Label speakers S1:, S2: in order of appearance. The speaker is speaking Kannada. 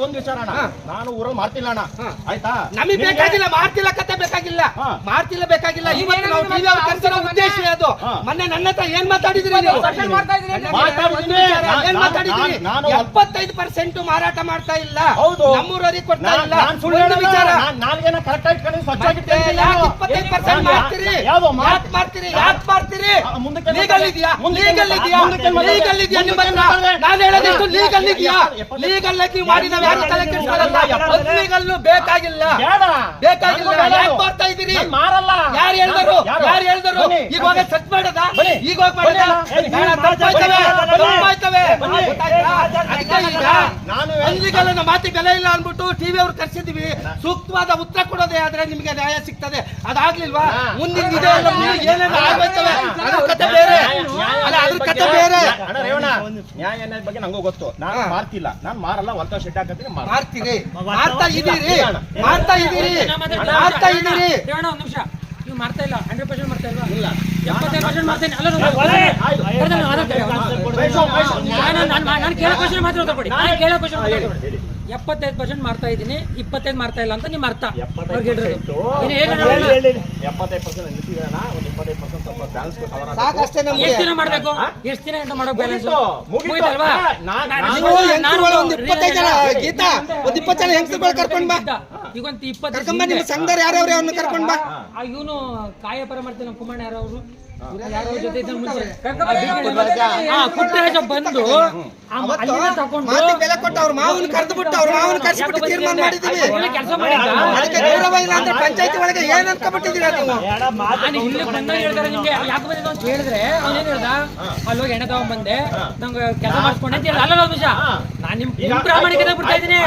S1: ಒಂದ್ ವಿಚಾರ ಅಣ್ಣ, ನಾನು ಊರಲ್ಲಿ ಮಾಡ್ತಿಲ್ಲ ಅಣ್ಣ, ಆಯ್ತಾ?
S2: ನಮಗೆ ಬೇಕಾಗಿಲ್ಲ, ಮಾಡ್ತಿಲ್ಲ ಕತೆ ಬೇಕಾಗಿಲ್ಲ, ಮಾಡ್ತಿಲ್ಲ ಬೇಕಾಗಿಲ್ಲ. ಇವತ್ತು ನಾವು ಟಿವಿ ಅವ್ರು ಕರ್ಸಿರೋ ಉದ್ದೇಶ ಅದು. ಮೊನ್ನೆ ನನ್ನ ಹತ್ರ ಏನ್ ಮಾತಾಡಿದ್ರಿ ನೀವು? ಏನ್ ಮಾತಾಡಿದ್ರಿ? 75% ಮಾರಾಟ ಮಾಡ್ತಾ ಇಲ್ಲ, ನಮ್ಮೂರವರಿಗೆ ಕೊಡ್ತಾ ಇಲ್ಲ. ಸುಳ್ಳು ವಿಚಾರ.
S1: ನಾಲ್ಗೇನ ಕರೆಕ್ಟ್ ಆಗಿ ಕಣಿ, ಸ್ವಚ್ಛಾಗಿಟ್ಟೆ.
S2: 25% ಮಾಡ್ತೀರಿ, ಯಾಕೆ ಮಾಡ್ತೀರಿ? ಯಾಕೆ ಮಾಡ್ತೀರಿ? ಲೀಗಲ್ ಇದೆಯಾ? ಲೀಗಲ್ ಇದೆಯಾ? ಲೀಗಲ್ ಇದೆಯಾ ನಿಮ್ಮ ಹತ್ರ? ನಾನು ಹೇಳೋದಿಷ್ಟು ಲೀಗಲ್ ಇದೆಯಾ? ಲೀಗಲ್ ಆಗಿ ಮಾಡಿದ ಯಾರು ತಲೆ ಕೆಡಿಸ್ಕೊಳ್ಳಲ್ಲ. ಲೀಗಲ್ ಬೇಕಾಗಿಲ್ಲ, ಬೇಕಾಗಿಲ್ಲ. ಯಾಕೆ ಮಾಡ್ತಾ ಇದೀರಿ?
S1: ಮಾರಲ್ಲ.
S2: ಯಾರು ಹೇಳಿದರು? ಯಾರು ಹೇಳಿದರು? ಈಗ ಹೋಗಿ ಸರ್ಚ್ ಮಾಡದ, ಈಗ ಹೋಗಿ ಮಾಡದ, ಈಗ ಅಲ್ಲಿಗಲ್ಲ ಮಾತಿ ಬೆಲೆ ಇಲ್ಲ ಅನ್ಬಿಟ್ಟು ಟಿವಿ ಅವ್ರು ಕರ್ಸಿದ್ವಿ. ಸೂಕ್ತವಾದ ಉತ್ತರ ಕೊಡೋದೇ ಆದ್ರೆ ನಿಮ್ಗೆ ನ್ಯಾಯ ಸಿಗ್ತದೆ. ಅದಾಗ್ಲಿಲ್ವಾ? ಮುಂದಿನ ಏನೇನು ಆಗೋಯ್ತವೆ, ಅದ್ರ ಕತೆ ಬೇರೆ, ಅದ್ರ ಕತೆ ಬೇರೆ.
S1: ನ್ಯಾಯ ಬಗ್ಗೆ ನಂಗೂ ಗೊತ್ತು. ನಾನು ಮಾಡ್ತಿಲ್ಲ, ನಾನು ಮಾರಲ್ಲ, ಹೊಲ್ತ ಶೆಡ್ ಹಾಕತ್ತೀನಿ.
S2: ಮಾಡ್ತೀರಿ, ಮಾಡ್ತಾ ಇದೀರಿ, ಮಾಡ್ತಾ ಇದೀರಿ, ಮಾಡ್ತಾ ಇದೀರಿ.
S3: ಒಂದ್ ನಿಮಿಷ, ನೀವು ಮಾಡ್ತಾ ಇಲ್ಲ, 100% ಮಾಡ್ತಾ ಇಲ್ವಾ? ಇಲ್ಲ, 75% ಮಾಡ್ತೇನೆ. ಅಲ್ಲ ನಾನು ಕೇಳೋ ಕ್ವಶನ್ ಮಾತ್ರ ಉತ್ತರ ಕೊಡಿ. ನಾನು ಕೇಳೋ ಕ್ವಶನ್ ಮಾತ್ರ ಉತ್ತರ ಕೊಡಿ. 75% ಮಾಡ್ತಾ ಇದ್ದೀನಿ, 25 ಮಾಡ್ತಾ ಇಲ್ಲ ಅಂತ ನಿಮ್ಮ ಅರ್ಥ.
S2: ಸಾಕಷ್ಟೇ. ನಮ್ಗೆ
S3: ಎಷ್ಟು ದಿನ ಮಾಡ್ಬೇಕು? ಎಷ್ಟು ದಿನ ಅಂತ ಮಾಡೋ ಬ್ಯಾಲೆನ್ಸ್ ಮುಗಿದಲ್ವಾ?
S2: ಒಂದು 25 ಜನ ಗೀತಾ, ಒಂದು 20 ಜನ ಹೆಂಗಸರುಗಳು ಕರ್ಕೊಂಡ್ ಬಾ.
S3: ಈಗ ಒಂದು 20
S2: ಕರ್ಕೊಂಡ್ ಬಾ. ನಿಮ್ಮ ಸಂಘದವ್ರು ಯಾರ್ಯಾವ್ರು ಅವ್ರನ್ನ ಕರ್ಕೊಂಡ್ ಬಾ.
S3: ಇವನು ಕಾಯ ಪರ ಮಾಡ್ತಾನೆ, ನಮ್ಮ ಕುಮಾರ್ ಯಾರವರು ಯಾರೋ ಜೊತೆ ಇದ್ದ ಮುಂಚೆ ಪುಟ್ಟರಾಜ ಬಂದು
S2: ಮಾತಿ ಬೆಲೆ ಕೊಟ್ಟು ಅವ್ರ ಮಾವನ್ ಕರೆದು ಬಿಟ್ಟು ಅವ್ರ ಮಾವನ್ ಕರ್ಸಿಬಿಟ್ಟು ತೀರ್ಮಾನ ಮಾಡಿದೀವಿ.
S3: ಕೆಲಸ ಮಾಡಿದ್ದ.
S2: ಅದಕ್ಕೆ ಗೌರವ ಇಲ್ಲ ಅಂದ್ರೆ ಪಂಚಾಯತಿ ಒಳಗೆ ಏನ್ ಅನ್ಕೊಂಡ್ಬಿಟ್ಟಿದ್ದೀರಾ ನೀವು?
S3: ನಾನು ಇಲ್ಲಿ ಬಂದಾಗ ಹೇಳ್ತಾರೆ ನಿಮ್ಗೆ ಯಾಕೆ ಬಂದಿದ್ದು ಅಂತ ಹೇಳಿದ್ರೆ ಅವನೇನ್ ಹೇಳ್ದ, ಅಲ್ಲಿ ಹೋಗಿ ಎಣ್ಣೆ ತಗೊಂಡ್ಬಂದೆ, ನಂಗೆ ಕೆಲಸ ಮಾಡಿಸ್ಕೊಂಡೆ ಅಂತ ಹೇಳಿ. ಅಲ್ಲ ನಿಮಿಷ, ನಾನು ನಿಮ್ ಪ್ರಾಮಾಣಿಕತೆ ಬಿಡ್ತಾ ಇದ್ದೀನಿ.